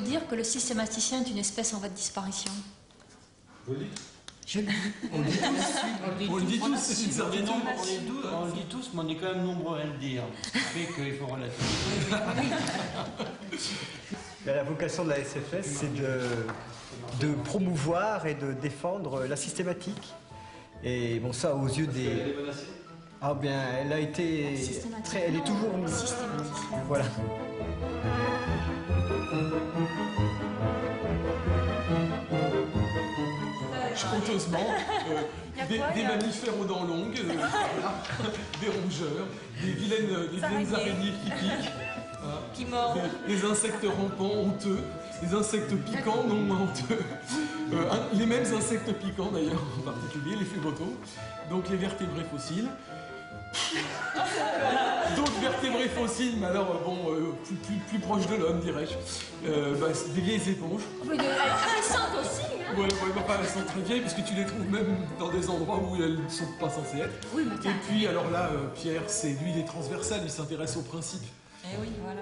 dire que le systématicien est une espèce en voie de disparition? Vous le dites? Je le dis. On le dit tous, c'est une certitude. On le dit tous, mais on est quand même nombreux à le dire. Ce qui fait qu'il faut relativiser. La vocation de la SFS, c'est de promouvoir et de défendre la systématique. Et bon, ça, aux yeux des... Elle est menacée? Ah bien, elle a été... elle est toujours... Systématicien. Voilà. Honteusement, des mammifères aux dents longues, des rongeurs, des vilaines araignées qui piquent, Qui mord. des insectes rampants honteux, des insectes piquants non honteux, les mêmes insectes piquants d'ailleurs en particulier, les phlébotos, donc les vertébrés fossiles. D'autres vertébrés fossiles, mais alors bon, plus proches de l'homme, dirais-je. Des vieilles éponges. Oui, elle est récente aussi, hein. Ouais, pas elles sont très vieilles, parce que tu les trouves même dans des endroits où elles ne sont pas censées être. Oui, mais Et puis, alors là, Pierre, lui, il est transversal, il s'intéresse aux principes. Eh oui, voilà.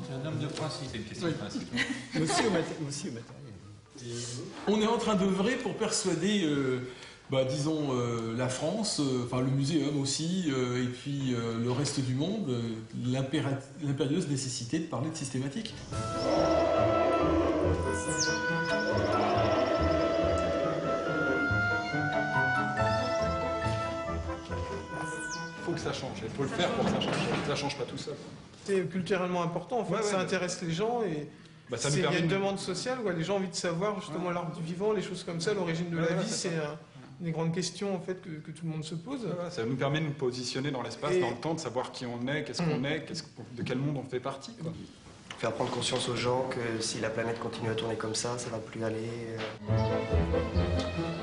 C'est un homme de principe. C'est une question de principe. Aussi au matériel. On est en train d'œuvrer pour persuader, disons, la France, enfin le muséum aussi, et puis le reste du monde, l'impérieuse nécessité de parler de systématique. Il faut que ça change, il faut le faire pour que ça change. Ça ne change pas tout seul. C'est culturellement important, en fait, ça intéresse les gens et il y a une demande sociale, les gens ont envie de savoir justement l'art du vivant, les choses comme ça, l'origine de la vie, c'est une grande question en fait que tout le monde se pose. Ça nous permet de nous positionner dans l'espace, dans le temps, de savoir qui on est, qu'est-ce qu'on est, de quel monde on fait partie, quoi. Faire prendre conscience aux gens que si la planète continue à tourner comme ça ne va plus aller.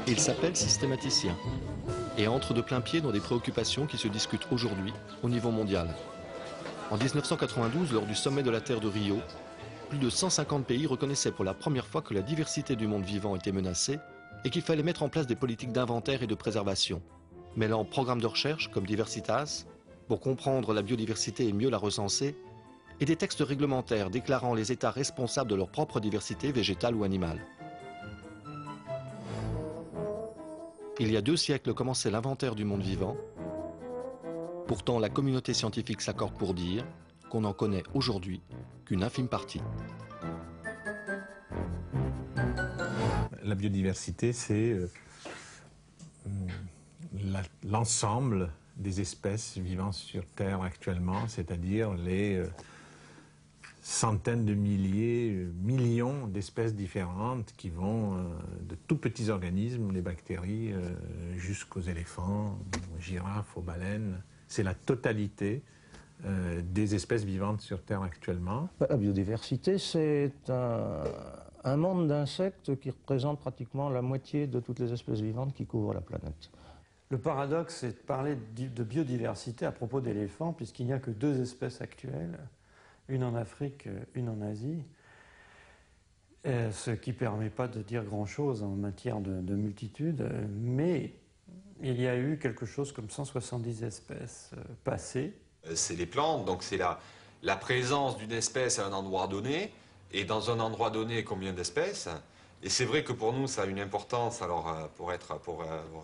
Il s'appelle systématicien et entre de plein pied dans des préoccupations qui se discutent aujourd'hui au niveau mondial. En 1992, lors du sommet de la Terre de Rio, plus de 150 pays reconnaissaient pour la première fois que la diversité du monde vivant était menacée et qu'il fallait mettre en place des politiques d'inventaire et de préservation, mêlant programmes de recherche comme Diversitas, pour comprendre la biodiversité et mieux la recenser, et des textes réglementaires déclarant les États responsables de leur propre diversité végétale ou animale. Il y a 2 siècles commençait l'inventaire du monde vivant. Pourtant, la communauté scientifique s'accorde pour dire qu'on n'en connaît aujourd'hui qu'une infime partie. La biodiversité, c'est l'ensemble des espèces vivant sur Terre actuellement, c'est-à-dire les centaines de milliers, millions d'espèces différentes qui vont de tout petits organismes, les bactéries, jusqu'aux éléphants, aux girafes, aux baleines. C'est la totalité des espèces vivantes sur Terre actuellement. La biodiversité, c'est un monde d'insectes qui représente pratiquement la moitié de toutes les espèces vivantes qui couvrent la planète. Le paradoxe, c'est de parler de biodiversité à propos d'éléphants, puisqu'il n'y a que 2 espèces actuelles, une en Afrique, une en Asie, ce qui ne permet pas de dire grand-chose en matière de multitude, mais il y a eu quelque chose comme 170 espèces passées. C'est les plantes, donc c'est la présence d'une espèce à un endroit donné, et dans un endroit donné, combien d'espèces. Et c'est vrai que pour nous, ça a une importance, alors pour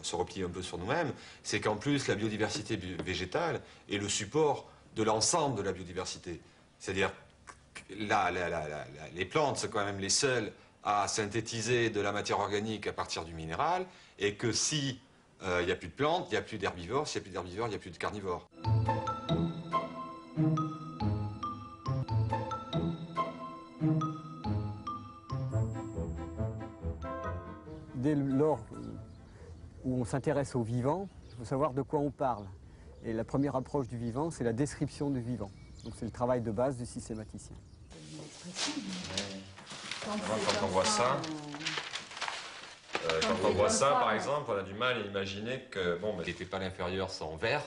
se replier un peu sur nous-mêmes, c'est qu'en plus, la biodiversité végétale est le support de l'ensemble de la biodiversité. C'est-à-dire que les plantes sont quand même les seules à synthétiser de la matière organique à partir du minéral, et que si il n'y a plus de plantes, il n'y a plus d'herbivores, s'il n'y a plus d'herbivores, il n'y a plus de carnivores. Dès lors où on s'intéresse au vivant, il faut savoir de quoi on parle. Et la première approche du vivant, c'est la description du vivant. Donc c'est le travail de base du systématicien. Quand on voit ça, par exemple, on a du mal à imaginer que les tépales inférieures sont verts.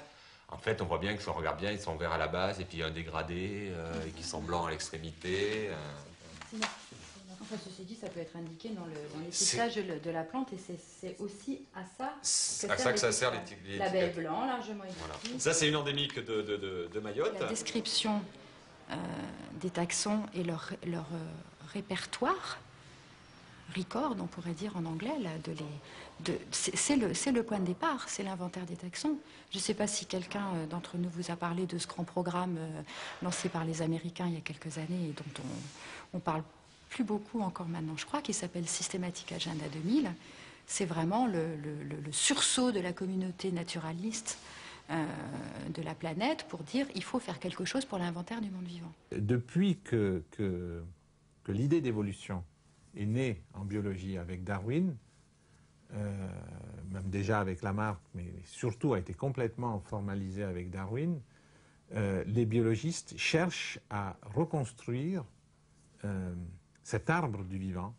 En fait, on voit bien que si on regarde bien, ils sont verts à la base, et puis il y a un dégradé qui sont blancs à l'extrémité. Enfin, ceci dit, ça peut être indiqué dans l'étiquetage de la plante, et c'est aussi à ça que ça sert les label blanc, largement édité. Voilà. Ça, c'est une endémique de Mayotte. La description des taxons et leur répertoire, record, on pourrait dire en anglais, là, c'est le point de départ, c'est l'inventaire des taxons. Je ne sais pas si quelqu'un d'entre nous vous a parlé de ce grand programme lancé par les Américains il y a quelques années et dont on parle plus beaucoup encore maintenant, je crois, qui s'appelle Systematic Agenda 2000. C'est vraiment le sursaut de la communauté naturaliste de la planète pour dire il faut faire quelque chose pour l'inventaire du monde vivant. Depuis que l'idée d'évolution est née en biologie avec Darwin, même déjà avec Lamarck, mais surtout a été complètement formalisée avec Darwin, les biologistes cherchent à reconstruire cet arbre du vivant,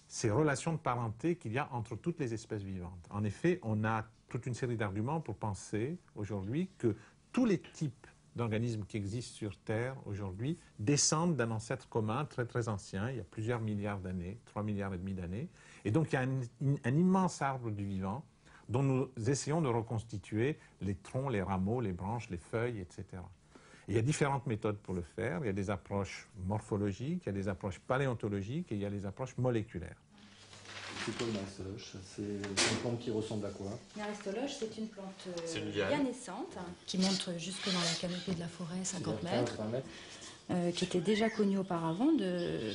ces relations de parenté qu'il y a entre toutes les espèces vivantes. En effet, on a toute une série d'arguments pour penser aujourd'hui que tous les types d'organismes qui existent sur Terre aujourd'hui descendent d'un ancêtre commun très très ancien, il y a plusieurs milliards d'années, 3,5 milliards d'années. Et donc il y a un immense arbre du vivant dont nous essayons de reconstituer les troncs, les rameaux, les branches, les feuilles, etc. Et il y a différentes méthodes pour le faire. Il y a des approches morphologiques, il y a des approches paléontologiques et il y a des approches moléculaires. C'est quoi une aristoloche? C'est une plante qui ressemble à quoi? Une aristoloche, c'est une plante une lianescente qui monte jusque dans la canopée de la forêt, 50 mètres, qui était déjà connue auparavant de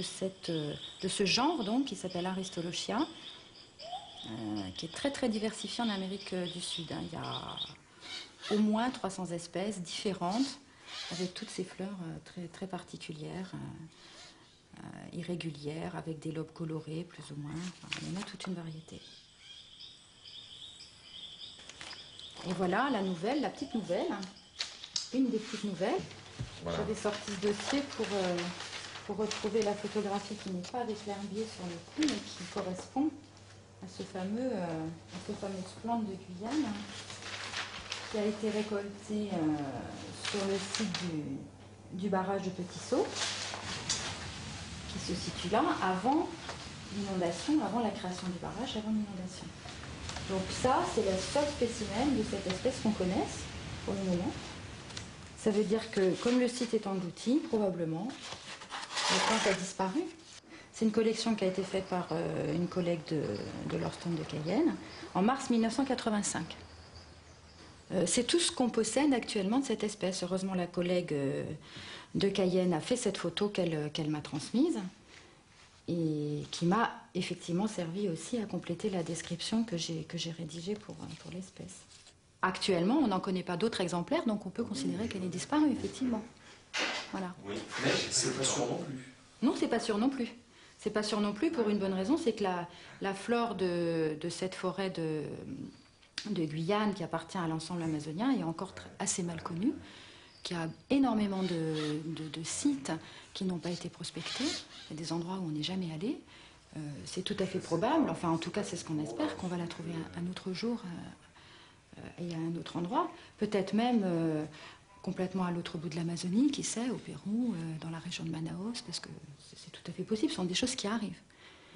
ce genre donc, qui s'appelle Aristolochia, qui est très très diversifié en Amérique du Sud. Il y a au moins 300 espèces différentes, avec toutes ces fleurs très, très particulières, irrégulières, avec des lobes colorés, plus ou moins. Enfin, il y en a toute une variété. Et voilà la nouvelle, la petite nouvelle, une des petites nouvelles. Voilà. J'avais sorti ce dossier pour retrouver la photographie qui n'est pas avec l'herbier sur le coup, mais qui correspond à cette fameuse plante de Guyane, qui a été récolté sur le site du barrage de Petit Saut, qui se situe là avant l'inondation, avant la création du barrage, avant l'inondation. Donc ça, c'est le seul spécimen de cette espèce qu'on connaisse pour le moment. Ça veut dire que, comme le site est englouti, probablement, la plante a disparu. C'est une collection qui a été faite par une collègue de l'Orston de Cayenne en mars 1985. C'est tout ce qu'on possède actuellement de cette espèce. Heureusement, la collègue de Cayenne a fait cette photo qu'elle m'a transmise et qui m'a effectivement servi aussi à compléter la description que j'ai rédigée pour l'espèce. Actuellement, on n'en connaît pas d'autres exemplaires, donc on peut considérer qu'elle est disparue, effectivement. Voilà. Oui, mais c'est pas sûr non plus. Non, c'est pas sûr non plus. C'est pas sûr non plus pour une bonne raison, c'est que la flore de cette forêt de Guyane, qui appartient à l'ensemble amazonien, est encore assez mal connue, qu'il y a énormément de sites qui n'ont pas été prospectés. Il y a des endroits où on n'est jamais allé. C'est tout à fait probable, enfin en tout cas c'est ce qu'on espère, qu'on va la trouver un autre jour et à un autre endroit. Peut-être même complètement à l'autre bout de l'Amazonie, qui sait, au Pérou, dans la région de Manaus, parce que c'est tout à fait possible, ce sont des choses qui arrivent.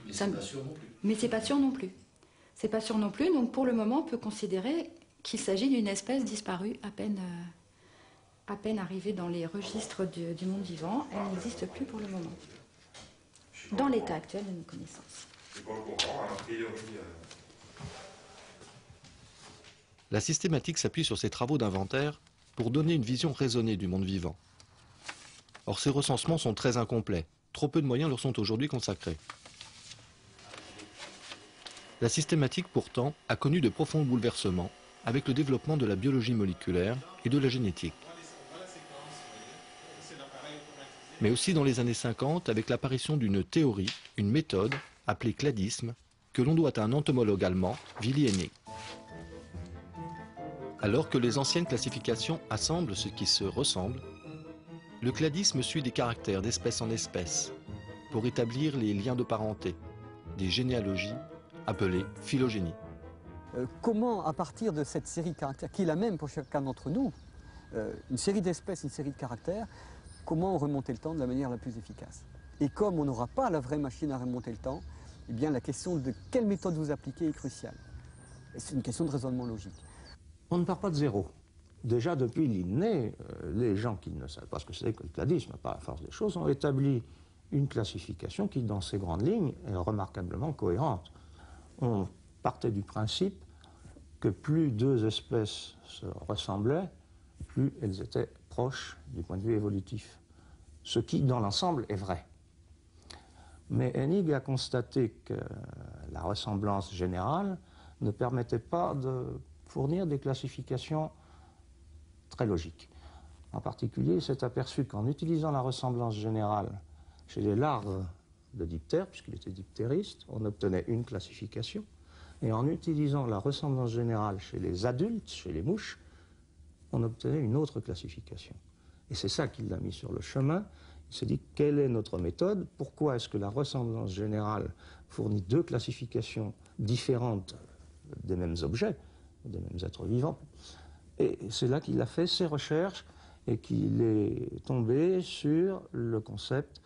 Mais c'est pas sûr non plus. Mais c'est pas sûr non plus. C'est pas sûr non plus, donc pour le moment, on peut considérer qu'il s'agit d'une espèce disparue, à peine arrivée dans les registres du monde vivant. Elle n'existe plus pour le moment, dans l'état actuel de nos connaissances. La systématique s'appuie sur ses travaux d'inventaire pour donner une vision raisonnée du monde vivant. Or, ces recensements sont très incomplets. Trop peu de moyens leur sont aujourd'hui consacrés. La systématique, pourtant, a connu de profonds bouleversements avec le développement de la biologie moléculaire et de la génétique. Mais aussi dans les années 50 avec l'apparition d'une théorie, une méthode, appelée cladisme, que l'on doit à un entomologue allemand, Willy Hennig. Alors que les anciennes classifications assemblent ce qui se ressemble, le cladisme suit des caractères d'espèce en espèce pour établir les liens de parenté, des généalogies appelées phylogénie. Comment, à partir de cette série de caractères, qui est la même pour chacun d'entre nous, une série d'espèces, une série de caractères, comment remonter le temps de la manière la plus efficace? Et comme on n'aura pas la vraie machine à remonter le temps, eh bien la question de quelle méthode vous appliquez est cruciale. C'est une question de raisonnement logique. On ne part pas de zéro. Déjà depuis l'inné, les gens qui ne savent pas ce que c'est que le cladisme, par la force des choses, ont établi une classification qui, dans ses grandes lignes, est remarquablement cohérente. On partait du principe que plus deux espèces se ressemblaient, plus elles étaient proches du point de vue évolutif. Ce qui, dans l'ensemble, est vrai. Mais Hennig a constaté que la ressemblance générale ne permettait pas de fournir des classifications très logiques. En particulier, il s'est aperçu qu'en utilisant la ressemblance générale chez les larves de diptères, puisqu'il était diptériste, on obtenait une classification, et en utilisant la ressemblance générale chez les adultes, chez les mouches, on obtenait une autre classification. Et c'est ça qui l'a mis sur le chemin. Il s'est dit, quelle est notre méthode? Pourquoi est-ce que la ressemblance générale fournit deux classifications différentes des mêmes objets, des mêmes êtres vivants? Et c'est là qu'il a fait ses recherches et qu'il est tombé sur le concept,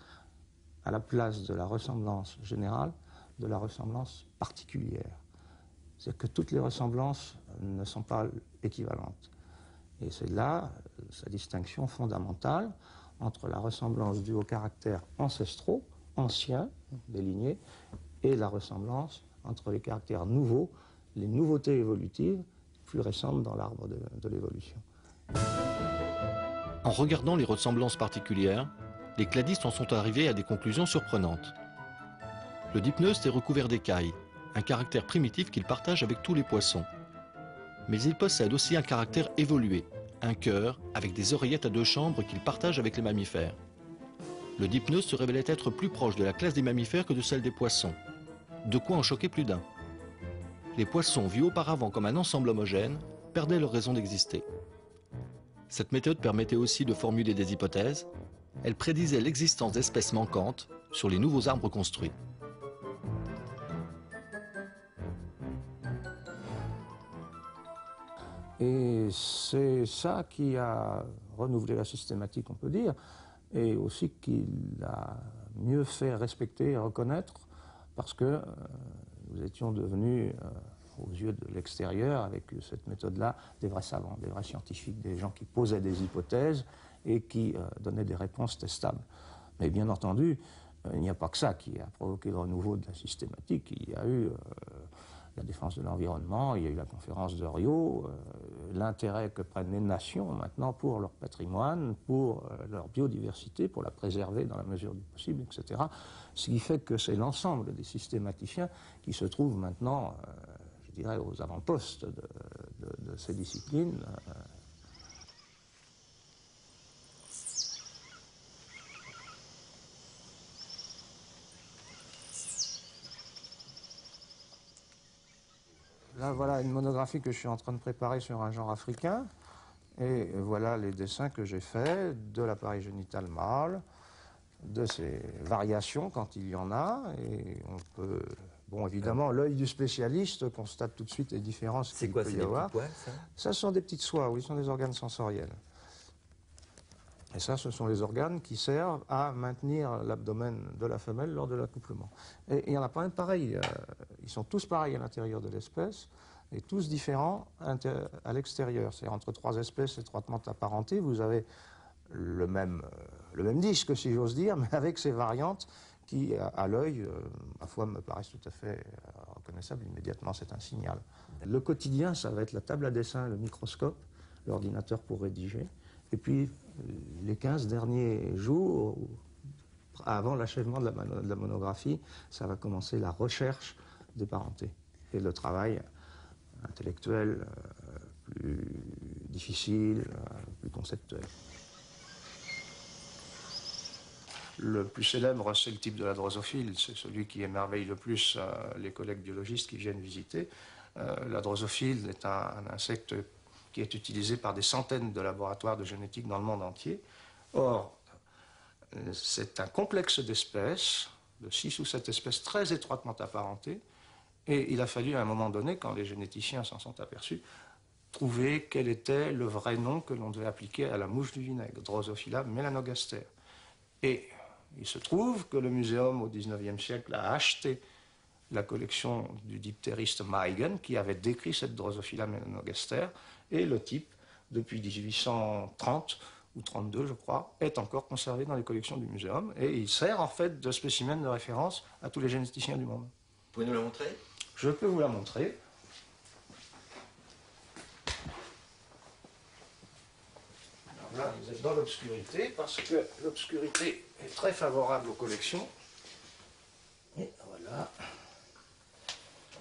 à la place de la ressemblance générale, de la ressemblance particulière. C'est-à-dire que toutes les ressemblances ne sont pas équivalentes. Et c'est là sa distinction fondamentale entre la ressemblance due aux caractères ancestraux, anciens, des lignées, et la ressemblance entre les caractères nouveaux, les nouveautés évolutives plus récentes dans l'arbre de l'évolution. En regardant les ressemblances particulières, les cladistes en sont arrivés à des conclusions surprenantes. Le dipneust est recouvert d'écailles, un caractère primitif qu'il partage avec tous les poissons. Mais il possède aussi un caractère évolué, un cœur avec des oreillettes à deux chambres qu'il partage avec les mammifères. Le dipneust se révélait être plus proche de la classe des mammifères que de celle des poissons. De quoi en choquer plus d'un. Les poissons, vus auparavant comme un ensemble homogène, perdaient leur raison d'exister. Cette méthode permettait aussi de formuler des hypothèses. Elle prédisait l'existence d'espèces manquantes sur les nouveaux arbres construits. Et c'est ça qui a renouvelé la systématique, on peut dire, et aussi qui l'a mieux fait respecter et reconnaître, parce que nous étions devenus, aux yeux de l'extérieur, avec cette méthode-là, des vrais savants, des vrais scientifiques, des gens qui posaient des hypothèses et qui donnaient des réponses testables. Mais bien entendu, il n'y a pas que ça qui a provoqué le renouveau de la systématique. Il y a eu la défense de l'environnement, il y a eu la conférence de Rio, l'intérêt que prennent les nations maintenant pour leur patrimoine, pour leur biodiversité, pour la préserver dans la mesure du possible, etc. Ce qui fait que c'est l'ensemble des systématiciens qui se trouvent maintenant, je dirais, aux avant-postes de ces disciplines. Là, voilà une monographie que je suis en train de préparer sur un genre africain. Et voilà les dessins que j'ai faits de l'appareil génital mâle, de ses variations quand il y en a. Et on peut... Bon, évidemment, l'œil du spécialiste constate tout de suite les différences qu'il peut y avoir. C'est quoi, c'est des petits poils, ça? Ça, ce sont des petites soies, oui, ce sont des organes sensoriels. Et ça, ce sont les organes qui servent à maintenir l'abdomen de la femelle lors de l'accouplement. Et il y en a pas un pareil. Ils sont tous pareils à l'intérieur de l'espèce et tous différents à l'extérieur. C'est entre trois espèces étroitement apparentées. Vous avez le même disque, si j'ose dire, mais avec ces variantes qui, à l'œil, ma foi, me paraissent tout à fait reconnaissables. Immédiatement, c'est un signal. Le quotidien, ça va être la table à dessin, le microscope, l'ordinateur pour rédiger. Et puis, les 15 derniers jours, avant l'achèvement de la monographie, ça va commencer la recherche des parentés et le travail intellectuel plus difficile, plus conceptuel. Le plus célèbre, c'est le type de la drosophile, c'est celui qui émerveille le plus les collègues biologistes qui viennent visiter. La drosophile est un insecte qui est utilisé par des centaines de laboratoires de génétique dans le monde entier. Or, c'est un complexe d'espèces, de 6 ou 7 espèces très étroitement apparentées, et il a fallu à un moment donné, quand les généticiens s'en sont aperçus, trouver quel était le vrai nom que l'on devait appliquer à la mouche du vinaigre, Drosophila melanogaster. Et il se trouve que le muséum au XIXe siècle a acheté la collection du diptériste Meigen, qui avait décrit cette Drosophila melanogaster, et le type, depuis 1830, ou 32 je crois, est encore conservé dans les collections du muséum et il sert en fait de spécimen de référence à tous les généticiens du monde. Vous pouvez nous la montrer? Je peux vous la montrer. Alors là, vous êtes dans l'obscurité parce que l'obscurité est très favorable aux collections. Et voilà.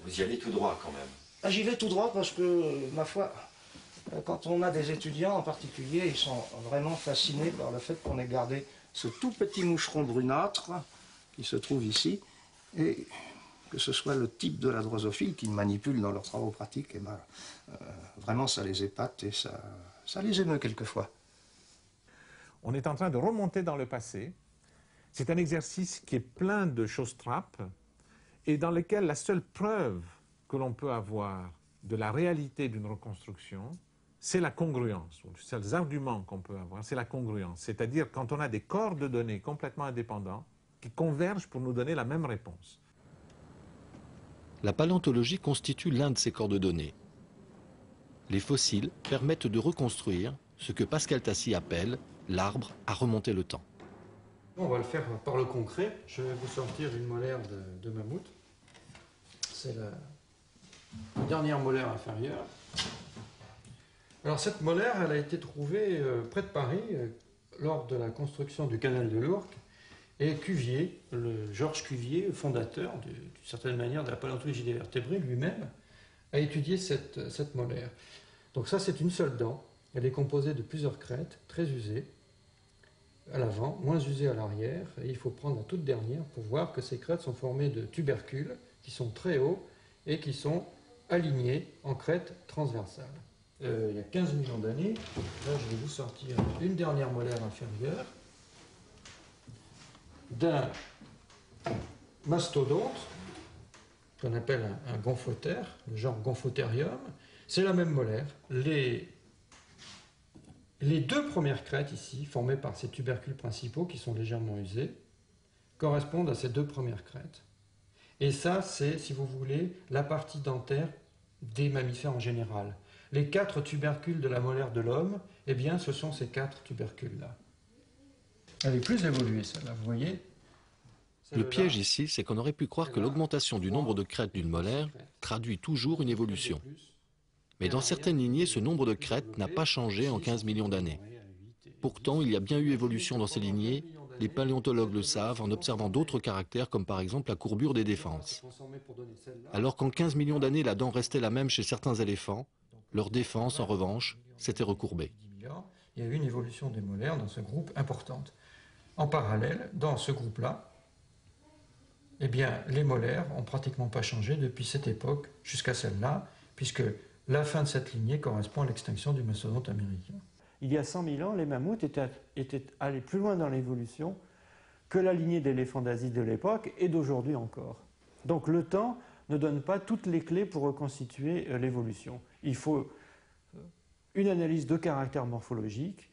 Vous y allez tout droit quand même. Ah, j'y vais tout droit parce que, ma foi, quand on a des étudiants en particulier, ils sont vraiment fascinés par le fait qu'on ait gardé ce tout petit moucheron brunâtre qui se trouve ici, et que ce soit le type de la drosophile qu'ils manipulent dans leurs travaux pratiques, et ben, vraiment ça les épate et ça les émeut quelquefois. On est en train de remonter dans le passé. C'est un exercice qui est plein de choses trappes et dans lequel la seule preuve que l'on peut avoir de la réalité d'une reconstruction, c'est la congruence. Les seuls arguments qu'on peut avoir, c'est la congruence. C'est-à-dire quand on a des corps de données complètement indépendants qui convergent pour nous donner la même réponse. La paléontologie constitue l'un de ces corps de données. Les fossiles permettent de reconstruire ce que Pascal Tassi appelle l'arbre à remonter le temps. On va le faire par le concret. Je vais vous sortir une molaire de mammouth. C'est la dernière molaire inférieure. Alors cette molaire, elle a été trouvée près de Paris lors de la construction du canal de l'Ourcq. Et Cuvier, Georges Cuvier, fondateur d'une certaine manière de la paléontologie des vertébrés lui-même, a étudié cette molaire. Donc ça, c'est une seule dent. Elle est composée de plusieurs crêtes très usées à l'avant, moins usées à l'arrière. Et il faut prendre la toute dernière pour voir que ces crêtes sont formées de tubercules qui sont très hauts et qui sont alignés en crête transversale. Il y a 15 millions d'années, là je vais vous sortir une dernière molaire inférieure d'un mastodonte qu'on appelle un gomphothère, le genre Gomphotherium. C'est la même molaire. Les deux premières crêtes ici, formées par ces tubercules principaux qui sont légèrement usés, correspondent à ces deux premières crêtes. Et ça, c'est, si vous voulez, la partie dentaire des mammifères en général. Les 4 tubercules de la molaire de l'homme, eh bien, ce sont ces 4 tubercules-là. Elle est plus évoluée, celle-là, vous voyez? Le piège ici, c'est qu'on aurait pu croire que l'augmentation du nombre de crêtes d'une molaire traduit toujours une évolution. Mais dans certaines lignées, ce nombre de crêtes n'a pas changé en 15 millions d'années. Pourtant, il y a bien eu évolution dans ces lignées. Les paléontologues le savent en observant d'autres caractères, comme par exemple la courbure des défenses. Alors qu'en 15 millions d'années, la dent restait la même chez certains éléphants, leur défense, en revanche, s'était recourbée. Il y a eu une évolution des molaires dans ce groupe importante. En parallèle, dans ce groupe-là, eh bien, les molaires n'ont pratiquement pas changé depuis cette époque jusqu'à celle-là, puisque la fin de cette lignée correspond à l'extinction du mastodonte américain. Il y a 100 000 ans, les mammouths étaient allés plus loin dans l'évolution que la lignée d'éléphants d'Asie de l'époque et d'aujourd'hui encore. Donc le temps ne donne pas toutes les clés pour reconstituer l'évolution. Il faut une analyse de caractère morphologique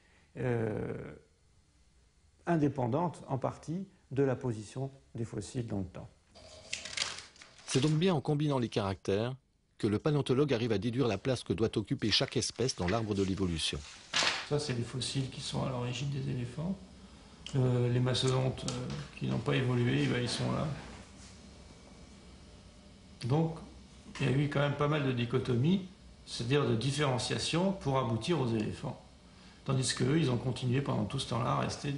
indépendante en partie de la position des fossiles dans le temps. C'est donc bien en combinant les caractères que le paléontologue arrive à déduire la place que doit occuper chaque espèce dans l'arbre de l'évolution. Ça, c'est les fossiles qui sont à l'origine des éléphants. Les mastodontes qui n'ont pas évolué, ben, ils sont là. Donc, il y a eu quand même pas mal de dichotomies, c'est-à-dire de différenciation pour aboutir aux éléphants. Tandis qu'eux, ils ont continué pendant tout ce temps-là à rester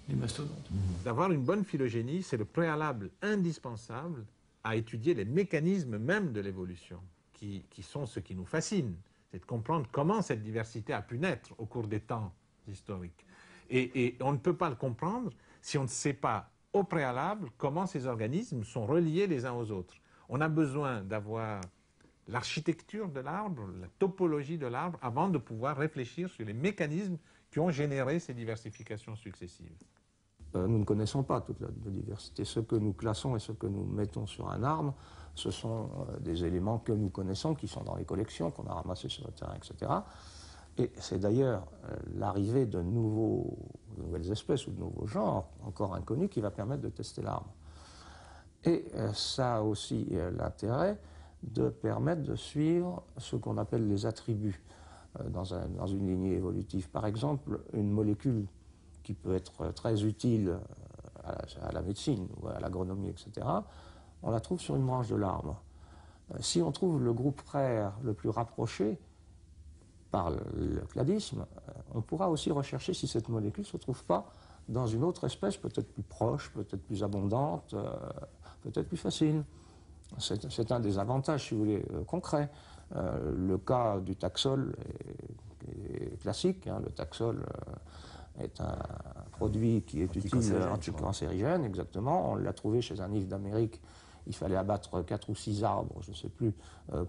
des mastodontes. D'avoir une bonne phylogénie, c'est le préalable indispensable à étudier les mécanismes même de l'évolution, qui sont ce qui nous fascine. C'est de comprendre comment cette diversité a pu naître au cours des temps historiques. Et on ne peut pas le comprendre si on ne sait pas au préalable comment ces organismes sont reliés les uns aux autres. On a besoin d'avoir l'architecture de l'arbre, la topologie de l'arbre, avant de pouvoir réfléchir sur les mécanismes qui ont généré ces diversifications successives. Nous ne connaissons pas toute la biodiversité. Ce que nous classons et ce que nous mettons sur un arbre, ce sont des éléments que nous connaissons, qui sont dans les collections, qu'on a ramassés sur le terrain, etc. Et c'est d'ailleurs l'arrivée de nouvelles espèces ou de nouveaux genres, encore inconnus, qui va permettre de tester l'arbre. Et ça a aussi l'intérêt de permettre de suivre ce qu'on appelle les attributs. dans une lignée évolutive. Par exemple, une molécule qui peut être très utile à la médecine ou à l'agronomie, etc., on la trouve sur une branche de l'arbre. Si on trouve le groupe frère le plus rapproché par le cladisme, on pourra aussi rechercher si cette molécule ne se trouve pas dans une autre espèce, peut-être plus proche, peut-être plus abondante, peut-être plus facile. C'est un des avantages, si vous voulez, concrets. Le cas du taxol est classique. Hein. Le taxol est un produit qui est utile anticancérigène, exactement. On l'a trouvé chez un if d'Amérique. Il fallait abattre 4 ou 6 arbres, je ne sais plus,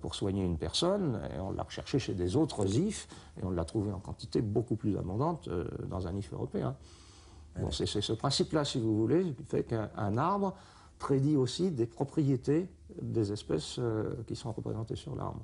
pour soigner une personne. Et on l'a recherché chez des autres ifs, et on l'a trouvé en quantité beaucoup plus abondante dans un if européen. Bon, c'est ce principe-là, si vous voulez, qui fait qu'un arbre prédit aussi des propriétés des espèces qui sont représentées sur l'arbre.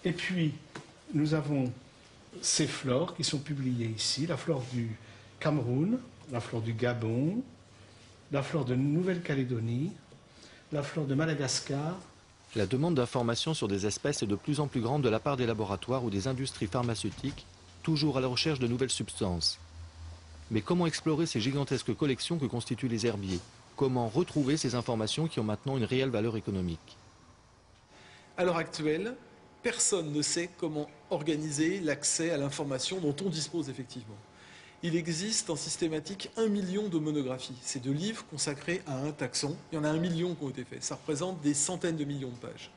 Et puis, nous avons ces flores qui sont publiées ici, la flore du Cameroun, la flore du Gabon, la flore de Nouvelle-Calédonie, la flore de Madagascar. La demande d'informations sur des espèces est de plus en plus grande de la part des laboratoires ou des industries pharmaceutiques, toujours à la recherche de nouvelles substances. Mais comment explorer ces gigantesques collections que constituent les herbiers? Comment retrouver ces informations qui ont maintenant une réelle valeur économique? À l'heure actuelle, personne ne sait comment organiser l'accès à l'information dont on dispose effectivement. Il existe en systématique 1 million de monographies. C'est de livres consacrés à un taxon. Il y en a 1 million qui ont été faits. Ça représente des centaines de millions de pages.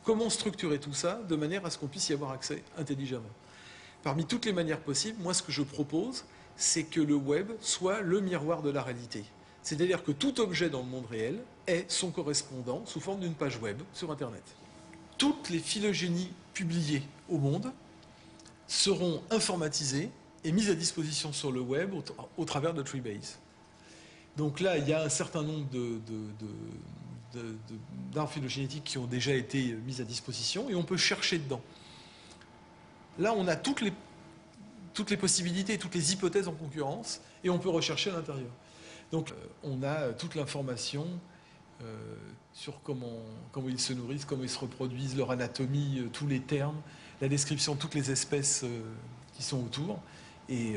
Comment structurer tout ça de manière à ce qu'on puisse y avoir accès intelligemment? Parmi toutes les manières possibles, moi ce que je propose, c'est que le web soit le miroir de la réalité. C'est-à-dire que tout objet dans le monde réel est son correspondant sous forme d'une page web sur Internet. Toutes les phylogénies publiées au monde seront informatisées et mises à disposition sur le web au travers de Treebase. Donc là, il y a un certain nombre d'arbres phylogénétiques qui ont déjà été mis à disposition et on peut chercher dedans. Là, on a toutes les possibilités et toutes les hypothèses en concurrence et on peut rechercher à l'intérieur. Donc on a toute l'information sur comment ils se nourrissent, comment ils se reproduisent, leur anatomie, tous les termes, la description de toutes les espèces qui sont autour. Et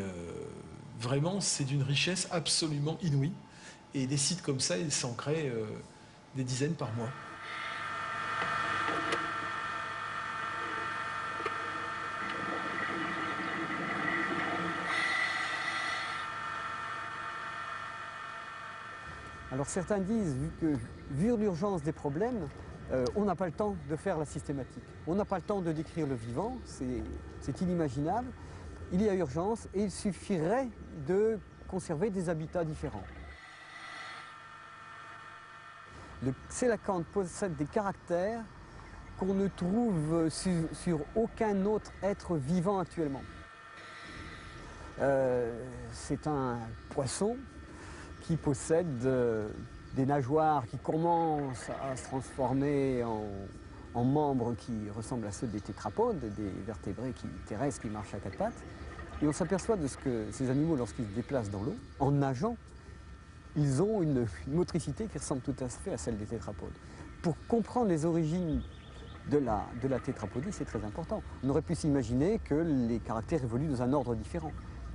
vraiment, c'est d'une richesse absolument inouïe. Et des sites comme ça, ils s'en créent des dizaines par mois. Alors certains disent, vu l'urgence des problèmes, on n'a pas le temps de faire la systématique. On n'a pas le temps de décrire le vivant, c'est inimaginable. Il y a urgence et il suffirait de conserver des habitats différents. Le coélacanthe possède des caractères qu'on ne trouve sur aucun autre être vivant actuellement. C'est un poisson qui possède des nageoires qui commencent à se transformer en membres qui ressemblent à ceux des tétrapodes, des vertébrés terrestres qui marchent à 4 pattes. Et on s'aperçoit de ce que ces animaux, lorsqu'ils se déplacent dans l'eau, en nageant, ils ont une motricité qui ressemble tout à fait à celle des tétrapodes. Pour comprendre les origines de la tétrapodie, c'est très important. On aurait pu s'imaginer que les caractères évoluent dans un ordre différent,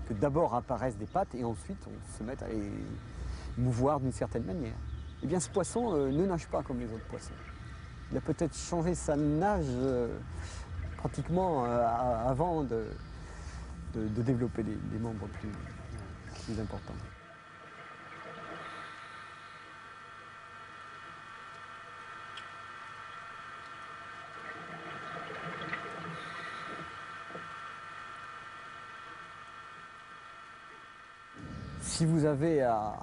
que d'abord apparaissent des pattes et ensuite on se met à les mouvoir d'une certaine manière. Eh bien ce poisson ne nage pas comme les autres poissons. Il a peut-être changé sa nage pratiquement avant de développer des membres plus importants. Si vous avez à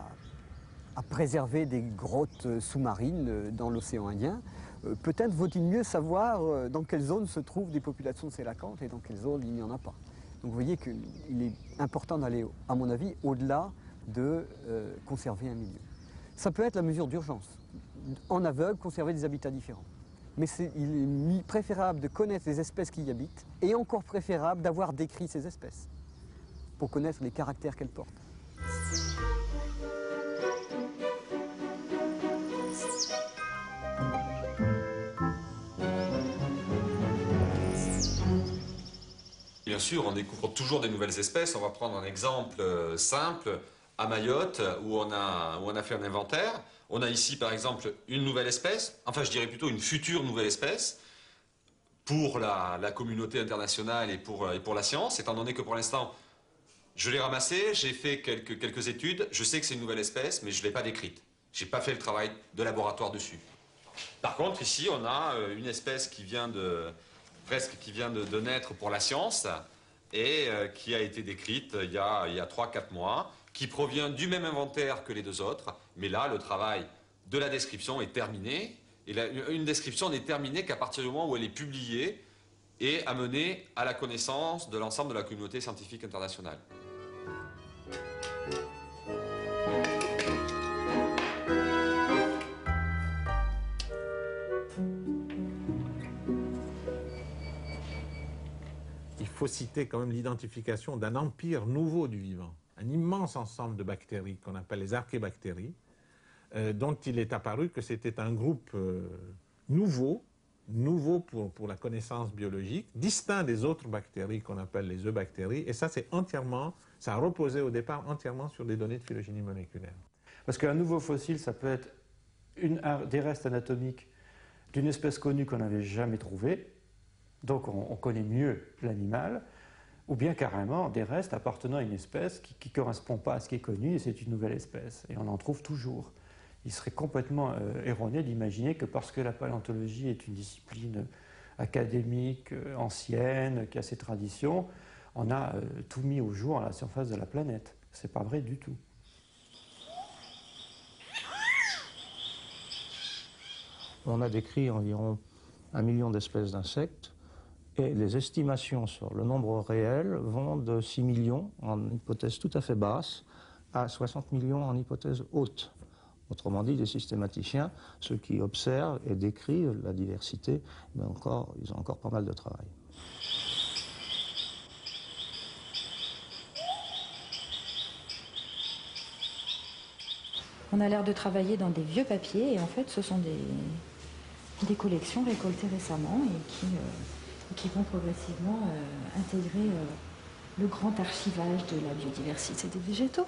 préserver des grottes sous-marines dans l'océan Indien, peut-être vaut-il mieux savoir dans quelle zone se trouvent des populations de sélacantes et dans quelle zone il n'y en a pas. Donc vous voyez qu'il est important d'aller, à mon avis, au-delà de conserver un milieu. Ça peut être la mesure d'urgence. En aveugle, conserver des habitats différents. Mais il est préférable de connaître les espèces qui y habitent et encore préférable d'avoir décrit ces espèces pour connaître les caractères qu'elles portent. Bien sûr, on découvre toujours des nouvelles espèces. On va prendre un exemple simple à Mayotte où on a fait un inventaire. On a ici par exemple une nouvelle espèce, enfin je dirais plutôt une future nouvelle espèce pour la communauté internationale et pour la science, étant donné que pour l'instant je l'ai ramassée, j'ai fait quelques études, je sais que c'est une nouvelle espèce mais je ne l'ai pas décrite. Je n'ai pas fait le travail de laboratoire dessus. Par contre ici on a une espèce qui vient de naître pour la science et qui a été décrite il y a 3-4 mois, qui provient du même inventaire que les deux autres, mais là, le travail de la description est terminé, et une description n'est terminée qu'à partir du moment où elle est publiée et amenée à la connaissance de l'ensemble de la communauté scientifique internationale. Il faut citer quand même l'identification d'un empire nouveau du vivant, un immense ensemble de bactéries qu'on appelle les archébactéries, dont il est apparu que c'était un groupe nouveau pour la connaissance biologique, distinct des autres bactéries qu'on appelle les eubactéries, et ça a reposé au départ entièrement sur des données de phylogénie moléculaire. Parce qu'un nouveau fossile, ça peut être des restes anatomiques d'une espèce connue qu'on n'avait jamais trouvée, donc on connaît mieux l'animal, ou bien carrément des restes appartenant à une espèce qui ne correspond pas à ce qui est connu et c'est une nouvelle espèce. Et on en trouve toujours. Il serait complètement erroné d'imaginer que parce que la paléontologie est une discipline académique, ancienne, qui a ses traditions, on a tout mis au jour à la surface de la planète. Ce n'est pas vrai du tout. On a décrit environ 1 million d'espèces d'insectes. Et les estimations sur le nombre réel vont de 6 millions en hypothèse tout à fait basse à 60 millions en hypothèse haute. Autrement dit, les systématiciens, ceux qui observent et décrivent la diversité, ils ont encore pas mal de travail. On a l'air de travailler dans des vieux papiers et en fait ce sont des collections récoltées récemment et qui vont progressivement intégrer le grand archivage de la biodiversité des végétaux.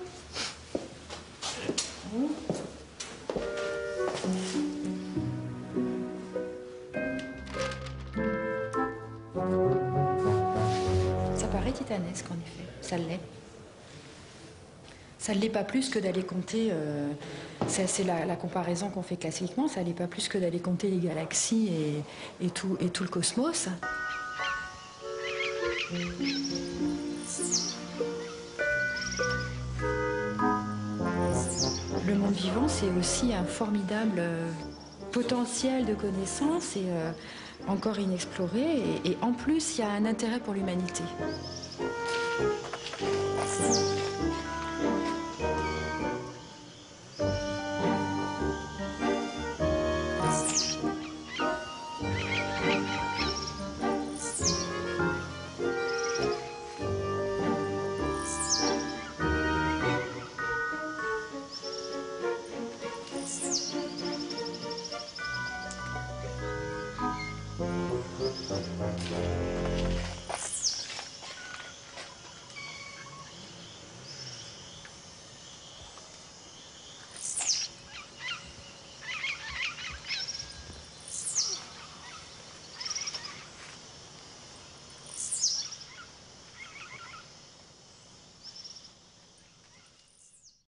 Ça paraît titanesque en effet, ça l'est. Ça ne l'est pas plus que d'aller compter, c'est la comparaison qu'on fait classiquement, ça ne l'est pas plus que d'aller compter les galaxies et tout le cosmos. Le monde vivant, c'est aussi un formidable potentiel de connaissances et encore inexploré. Et en plus, il y a un intérêt pour l'humanité.